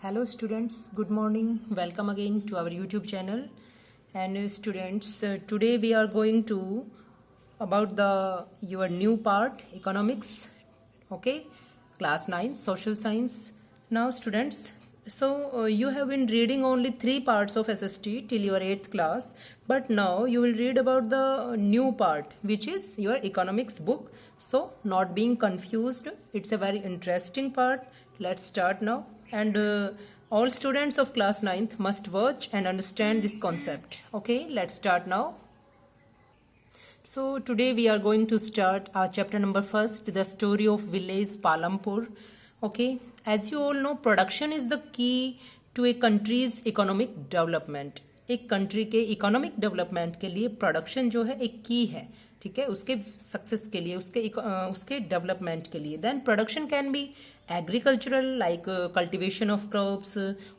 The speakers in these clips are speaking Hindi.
Hello students, good morning. Welcome again to our YouTube channel. And students, today we are going to about your new part economics. Okay, class 9 social science. Now students, so you have been reading only 3 parts of SST till your 8th class, but now you will read about the new part which is your economics book. So not being confused, it's a very interesting part. Let's start now. And all students of class 9th must watch and understand this concept. Okay, let's start now. So today we are going to start our chapter number first, the story of village Palampur. Okay, as you all know, production is the key to a country's economic development. एक कंट्री के इकोनॉमिक डेवलपमेंट के लिए प्रोडक्शन जो है एक की है, ठीक है, उसके सक्सेस के लिए, उसके डेवलपमेंट के लिए. Then production can be agricultural like cultivation of crops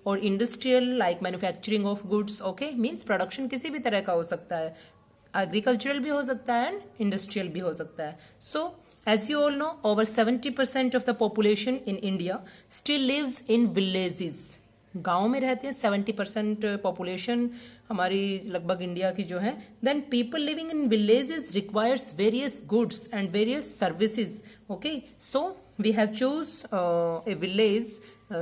और industrial like manufacturing of goods. Okay, means production किसी भी तरह का हो सकता है, एग्रीकल्चरल भी हो सकता है एंड इंडस्ट्रियल भी हो सकता है. So as you all know, over 70% of the population in India still lives in villages. गांव में रहते हैं 70% पॉपुलेशन हमारी लगभग इंडिया की जो है. Then people living in villages requires various goods and various services. Okay, so we have choose a village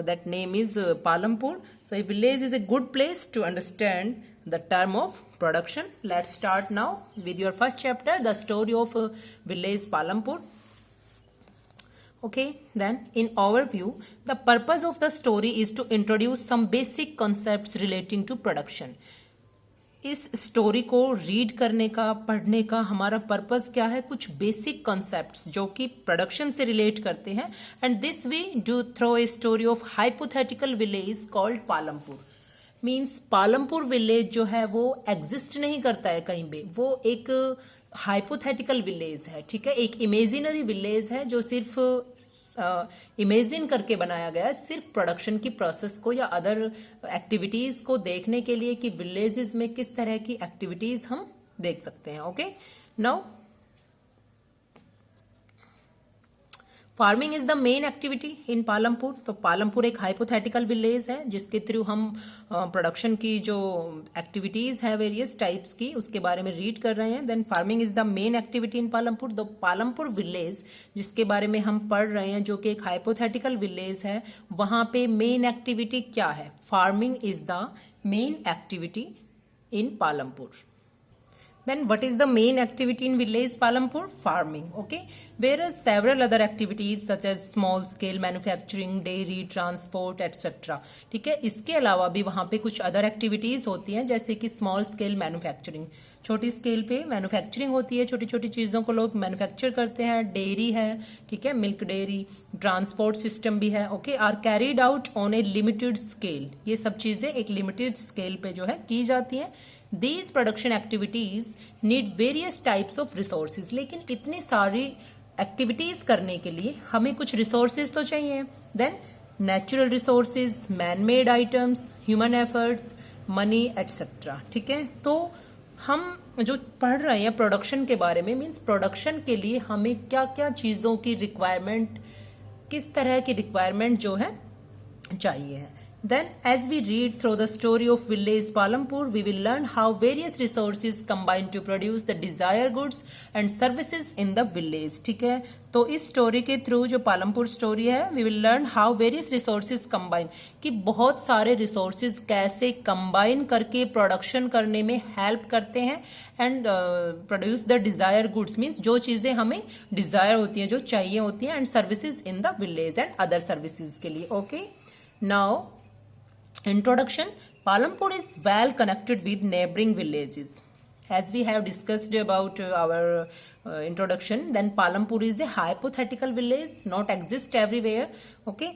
that name is Palampur. So a village is a good place to understand the term of production. Let's start now with your first chapter, the story of village Palampur. Okay, then in overview, the purpose of the story is to introduce some basic concepts relating to production. इस स्टोरी को रीड करने का, पढ़ने का हमारा पर्पस क्या है? कुछ बेसिक कॉन्सेप्ट्स जो कि प्रोडक्शन से रिलेट करते हैं. And this we do through a story of hypothetical village called Palampur. Means Palampur village जो है वो एग्जिस्ट नहीं करता है कहीं पे, वो एक हाइपोथेटिकल विलेज है, ठीक है, एक इमेजिनरी विलेज है जो सिर्फ इमेजिन करके बनाया गया है, सिर्फ प्रोडक्शन की प्रोसेस को या अदर एक्टिविटीज को देखने के लिए कि विलेजेस में किस तरह की एक्टिविटीज हम देख सकते हैं. Okay, now farming is the main activity in Palampur. तो पालमपुर एक हाइपोथेटिकल विलेज है जिसके थ्रू हम प्रोडक्शन की जो एक्टिविटीज है वेरियस टाइप्स की उसके बारे में रीड कर रहे हैं. Then farming is the main activity in Palampur. The Palampur village जिसके बारे में हम पढ़ रहे हैं जो कि एक हाइपोथेटिकल विलेज है, वहां पे मेन एक्टिविटी क्या है? Farming is the main activity in Palampur. Then what is the main activity in village Palampur? Farming. Okay, whereas several other activities such as small scale manufacturing, dairy, transport, etc. ठीक है, इसके अलावा भी वहाँ पे कुछ अदर एक्टिविटीज होती हैं जैसे कि स्मॉल स्केल मैन्युफैक्चरिंग, छोटी स्केल पे मैन्युफैक्चरिंग होती है, छोटी छोटी चीजों को लोग मैन्युफैक्चर करते हैं. डेयरी है, ठीक है, मिल्क डेयरी, ट्रांसपोर्ट सिस्टम भी है. Okay, are carried out on a limited scale. ये सब चीजें एक लिमिटेड स्केल पे जो है की जाती हैं. These production activities need various types of resources. लेकिन इतनी सारी एक्टिविटीज करने के लिए हमें कुछ रिसोर्सेज तो चाहिए. Then natural resources, man made items, human efforts, money etcetera. ठीक है, तो हम जो पढ़ रहे हैं प्रोडक्शन के बारे में, मीन्स प्रोडक्शन के लिए हमें क्या क्या चीजों की रिक्वायरमेंट, किस तरह की रिक्वायरमेंट जो है चाहिए है. Then, as we read through the story of village Palampur, we will learn how various resources combine to produce the desired goods and services in the village. ठीक है, तो इस स्टोरी के थ्रू जो पालमपुर स्टोरी है, we will learn how various resources combine, कि बहुत सारे रिसोर्सेज कैसे कंबाइन करके प्रोडक्शन करने में हेल्प करते हैं and produce the desire goods. Means जो चीजें हमें डिजायर होती हैं, जो चाहिए होती हैं, and services in the village and other services के लिए. Okay, now introduction. Palampur is well connected with neighboring villages. As we have discussed about our introduction, then Palampur is a hypothetical village, not exist everywhere. Okay,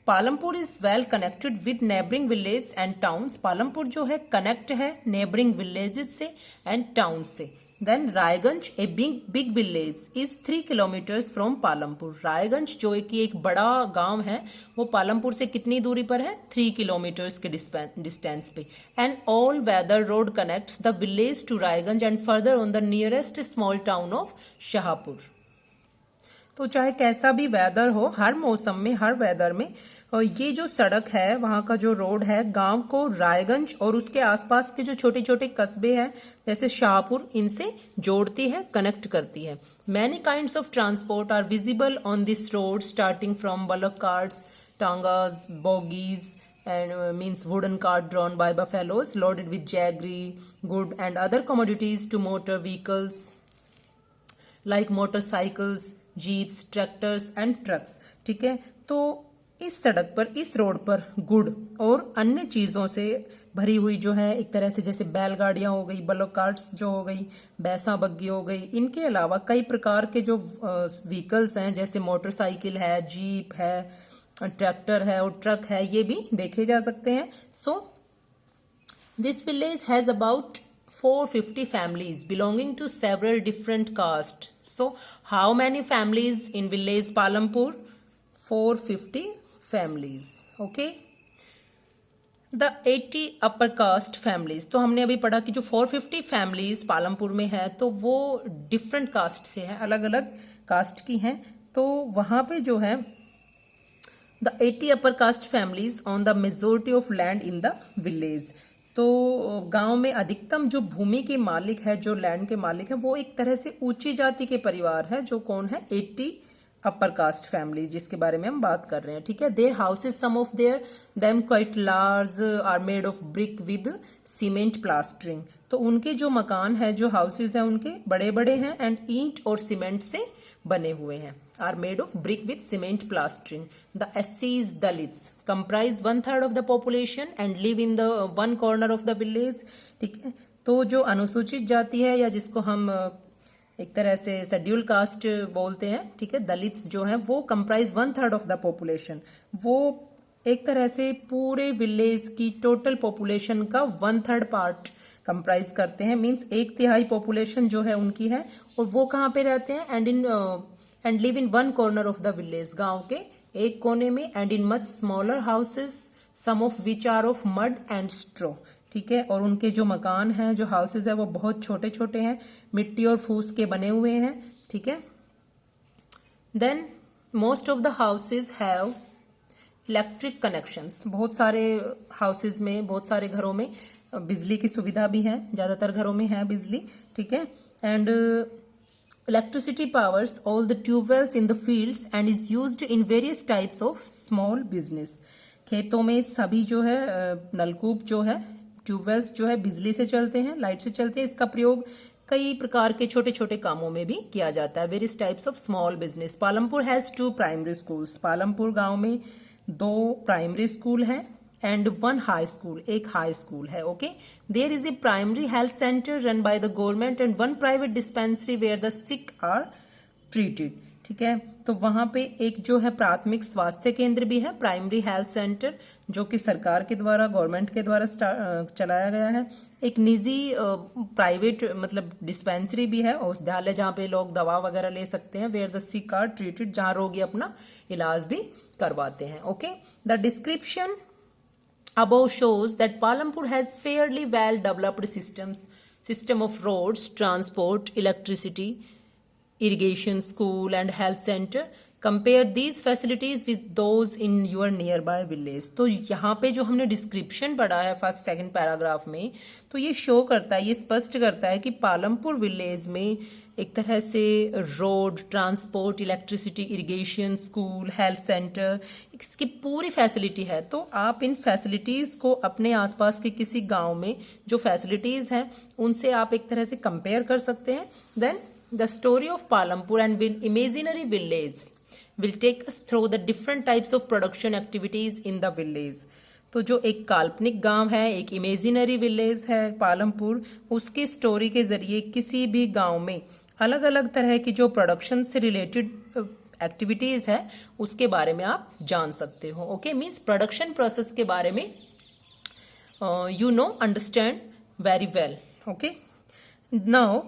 Palampur is well connected with neighboring villages and towns. Palampur जो है connect है neighboring villages से and towns से. Then Raiganj, a big village, is 3 kilometers from Palampur. Raiganj जो कि एक बड़ा गांव है, वो पालमपुर से कितनी दूरी पर है? 3 kilometers के डिस्टेंस पे. And all weather road connects the village to Raiganj and further on the nearest small town of Shahpur. तो चाहे कैसा भी वेदर हो, हर मौसम में, हर वेदर में ये जो सड़क है, वहाँ का जो रोड है, गांव को रायगंज और उसके आसपास के जो छोटे छोटे कस्बे हैं जैसे शाहपुर, इनसे जोड़ती है, कनेक्ट करती है। Many kinds of transport are visible on this road starting from bullock carts, tangas, bogies, and means wooden cart drawn by buffaloes loaded with jaggery, wood and other commodities to motor vehicles like motorcycles, jeeps, tractors and trucks। ठीक है, तो इस सड़क पर, इस रोड पर गुड़ और अन्य चीजों से भरी हुई जो है, एक तरह से जैसे बैलगाड़ियां हो गई, बलोक कार्ट्स जो हो गई, बैसा बग्गी हो गई, इनके अलावा कई प्रकार के जो व्हीकल्स हैं जैसे मोटरसाइकिल है, जीप है, ट्रैक्टर है और ट्रक है, ये भी देखे जा सकते हैं। So this village has about 450 families belonging to several different castes. So how many families in village Palampur? 450 families. Okay. The 80 upper caste families. तो हमने अभी पढ़ा कि जो 450 families पालमपुर में है तो वो different caste से है, अलग अलग कास्ट की हैं। तो वहाँ पे जो है the 80 upper caste families on the majority of land in the village। तो गांव में अधिकतम जो भूमि के मालिक है, जो लैंड के मालिक है, वो एक तरह से ऊंची जाति के परिवार है, जो कौन है, 80 अपर कास्ट फैमिली, जिसके बारे में हम बात कर रहे हैं। ठीक है, their houses, some of their them quite large, are made of brick with cement plastering. तो उनके जो मकान है, जो हाउसेज है, उनके बड़े बड़े हैं एंड ईंट और सीमेंट से बने हुए हैं। Are made of brick with cement plastering. The SCs, Dalits, comprise 1/3 of the population and live in the one corner of the village. ठीक है, तो जो अनुसूचित जाति है, या जिसको हम एक तरह से शेड्यूल कास्ट बोलते हैं, ठीक है, दलित्स जो है वो कंप्राइज 1/3 ऑफ द पॉपुलेशन। वो एक तरह से पूरे विलेज की टोटल पॉपुलेशन का 1/3 पार्ट कंप्राइज करते हैं। मींस 1/3 पॉपुलेशन जो है उनकी है, और वो कहाँ पे रहते हैं, and live in one corner of the village, गांव के एक कोने में, and in much smaller houses, some of which are of mud and straw. ठीक है, और उनके जो मकान हैं, जो हाउसेज है, वो बहुत छोटे छोटे हैं, मिट्टी और फूस के बने हुए हैं। ठीक है, then most of the houses have electric connections. बहुत सारे हाउसेज में, बहुत सारे घरों में बिजली की सुविधा भी है, ज्यादातर घरों में है बिजली। ठीक है, and electricity powers all the tubewells in the fields and is used in various types of small business। खेतों में सभी जो है नलकूप जो है, ट्यूबवेल्स जो है, बिजली से चलते हैं, लाइट से चलते हैं। इसका प्रयोग कई प्रकार के छोटे छोटे कामों में भी किया जाता है। Various types of small business. Palampur has 2 primary schools. Palampur गांव में 2 प्राइमरी स्कूल है एंड 1 हाई स्कूल, एक हाई स्कूल है। Okay, there is a primary health centre run by the government and 1 private dispensary where the sick are treated. ठीक है, तो वहां पे एक जो है प्राथमिक स्वास्थ्य केंद्र भी है, प्राइमरी हेल्थ सेंटर, जो कि सरकार के द्वारा, गवर्नमेंट के द्वारा चलाया गया है। एक निजी प्राइवेट मतलब डिस्पेंसरी भी है, औषधालय, जहाँ पे लोग दवा वगैरह ले सकते हैं। Where the sick are treated, जहाँ रोगी अपना इलाज भी करवाते हैं। Okay, the description above shows that Palampur has fairly well developed system of roads, transport, electricity, irrigation, school and health center. Compare these facilities with those in your nearby village। तो यहाँ पे जो हमने डिस्क्रिप्शन पढ़ा है फर्स्ट सेकंड पैराग्राफ में, तो ये शो करता है, ये स्पष्ट करता है कि पालमपुर विलेज में एक तरह से road, transport, electricity, irrigation, school, health centre, इसकी पूरी फैसिलिटी है। तो आप इन फैसिलिटीज को अपने आसपास के किसी गांव में जो फैसिलिटीज हैं उनसे आप एक तरह से कंपेयर कर सकते हैं। Then the story of Palampur and imaginary village will take us through the different types of production activities in the village. तो जो एक काल्पनिक गांव है, एक इमेजिनरी विलेज है पालमपुर, उसकी स्टोरी के जरिए किसी भी गांव में अलग अलग तरह की जो प्रोडक्शन से रिलेटेड एक्टिविटीज है उसके बारे में आप जान सकते हो। ओके, मींस प्रोडक्शन प्रोसेस के बारे में you know, understand very well. Okay, now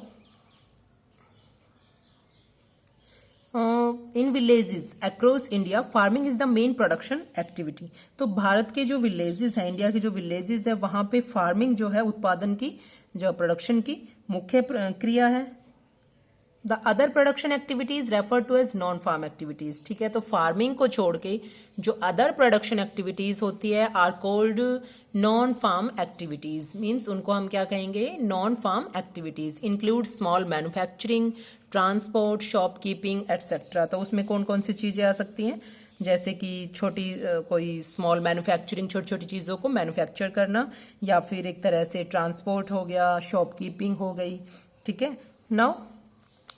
in villages across India farming is the main production activity. तो भारत के जो विलेजेस हैं, इंडिया के जो विलेजेस है, वहां पे फार्मिंग जो है, उत्पादन की, जो प्रोडक्शन की मुख्य क्रिया है। The other production activities refer to as non farm activities. ठीक है, तो फार्मिंग को छोड़ के जो अदर प्रोडक्शन एक्टिविटीज होती है are called non farm activities. Means उनको हम क्या कहेंगे, non farm activities. Include small manufacturing, transport, shopkeeping etcetera. तो उसमें कौन कौन सी चीजें आ सकती हैं, जैसे कि छोटी कोई स्मॉल मैन्युफैक्चरिंग, छोटी छोटी चीज़ों को मैन्युफैक्चर करना, या फिर एक तरह से ट्रांसपोर्ट हो गया, शॉपकीपिंग हो गई। ठीक है, now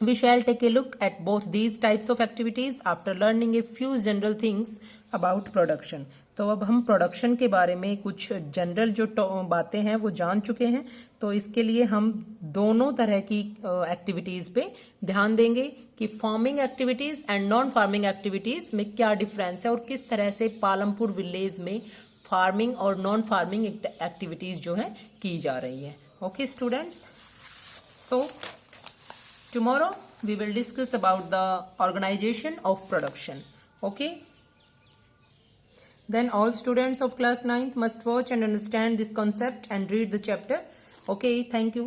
we shall take a look at both these types of activities after learning a few general things about production। तो अब हम प्रोडक्शन के बारे में कुछ जनरल जो बातें हैं वो जान चुके हैं, तो इसके लिए हम दोनों तरह की एक्टिविटीज पे ध्यान देंगे कि farming activities and non farming activities में क्या डिफरेंस है और किस तरह से पालमपुर विलेज में फार्मिंग और नॉन फार्मिंग एक्टिविटीज जो है की जा रही है। Okay students, so tomorrow we will discuss about the organization of production. Okay, then all students of class 9th must watch and understand this concept and read the chapter. Okay, thank you.